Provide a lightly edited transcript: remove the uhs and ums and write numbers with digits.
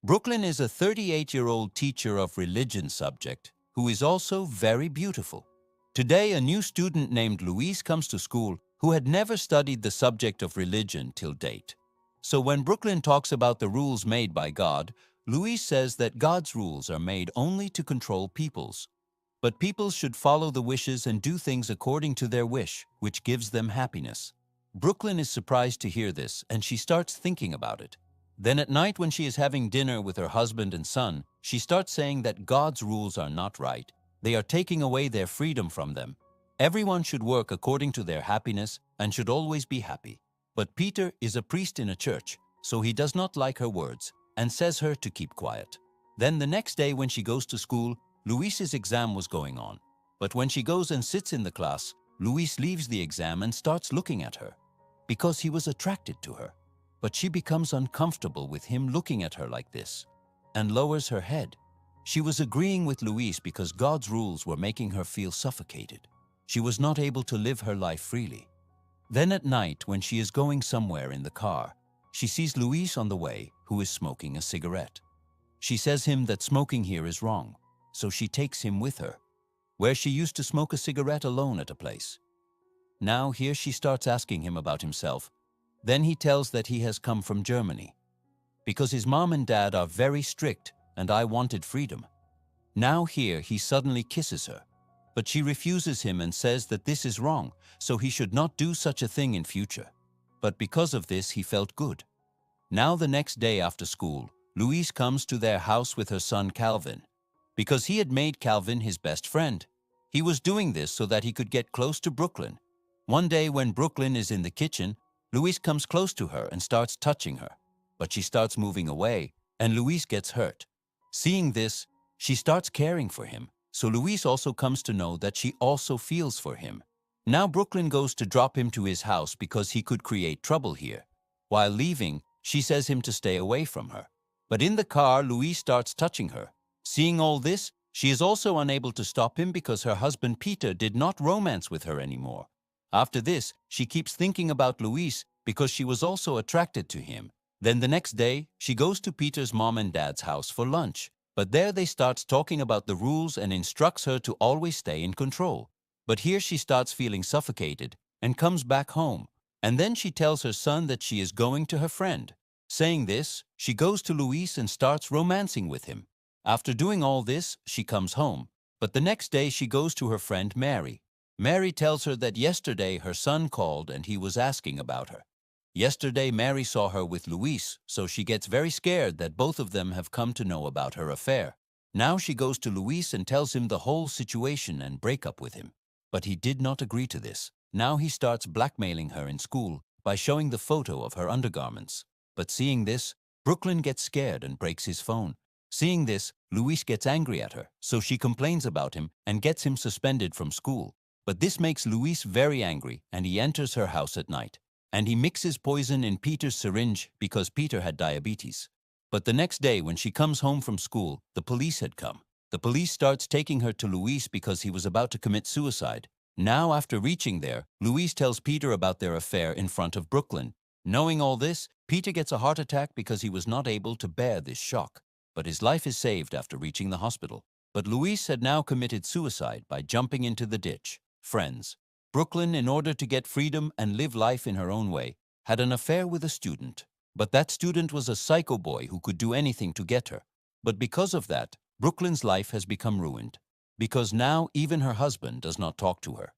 Brooklyn is a 38-year-old teacher of religion subject who is also very beautiful. Today, a new student named Louise comes to school who had never studied the subject of religion till date. So when Brooklyn talks about the rules made by God, Louise says that God's rules are made only to control peoples. But peoples should follow the wishes and do things according to their wish, which gives them happiness. Brooklyn is surprised to hear this, and she starts thinking about it. Then at night when she is having dinner with her husband and son, she starts saying that God's rules are not right. They are taking away their freedom from them. Everyone should work according to their happiness and should always be happy. But Peter is a priest in a church, so he does not like her words and says her to keep quiet. Then the next day when she goes to school, Louise's exam was going on. But when she goes and sits in the class, Louise leaves the exam and starts looking at her, because he was attracted to her. But she becomes uncomfortable with him looking at her like this, and lowers her head. She was agreeing with Louise because God's rules were making her feel suffocated. She was not able to live her life freely. Then at night, when she is going somewhere in the car, she sees Louise on the way who is smoking a cigarette. She says him that smoking here is wrong, so she takes him with her, where she used to smoke a cigarette alone at a place. Now here she starts asking him about himself. Then he tells that he has come from Germany, because his mom and dad are very strict and I wanted freedom. Now here he suddenly kisses her, but she refuses him and says that this is wrong, so he should not do such a thing in future. But because of this he felt good. Now the next day after school, Louise comes to their house with her son Calvin, because he had made Calvin his best friend. He was doing this so that he could get close to Brooklyn. One day when Brooklyn is in the kitchen, Louise comes close to her and starts touching her, but she starts moving away, and Louise gets hurt. Seeing this, she starts caring for him, so Louise also comes to know that she also feels for him. Now Brooklyn goes to drop him to his house because he could create trouble here. While leaving, she says him to stay away from her. But in the car, Louise starts touching her. Seeing all this, she is also unable to stop him because her husband Peter did not romance with her anymore. After this, she keeps thinking about Louise because she was also attracted to him. Then the next day, she goes to Peter's mom and dad's house for lunch. But there they start talking about the rules and instructs her to always stay in control. But here she starts feeling suffocated and comes back home. And then she tells her son that she is going to her friend. Saying this, she goes to Louise and starts romancing with him. After doing all this, she comes home. But the next day she goes to her friend Mary. Mary tells her that yesterday her son called and he was asking about her. Yesterday Mary saw her with Louise, so she gets very scared that both of them have come to know about her affair. Now she goes to Louise and tells him the whole situation and break up with him. But he did not agree to this. Now he starts blackmailing her in school by showing the photo of her undergarments. But seeing this, Brooklyn gets scared and breaks his phone. Seeing this, Louise gets angry at her, so she complains about him and gets him suspended from school. But this makes Louise very angry and he enters her house at night. And he mixes poison in Peter's syringe because Peter had diabetes. But the next day when she comes home from school, the police had come. The police starts taking her to Louise because he was about to commit suicide. Now after reaching there, Louise tells Peter about their affair in front of Brooklyn. Knowing all this, Peter gets a heart attack because he was not able to bear this shock. But his life is saved after reaching the hospital. But Louise had now committed suicide by jumping into the ditch. Friends. Brooklyn, in order to get freedom and live life in her own way, had an affair with a student. But that student was a psycho boy who could do anything to get her. But because of that, Brooklyn's life has become ruined. Because now even her husband does not talk to her.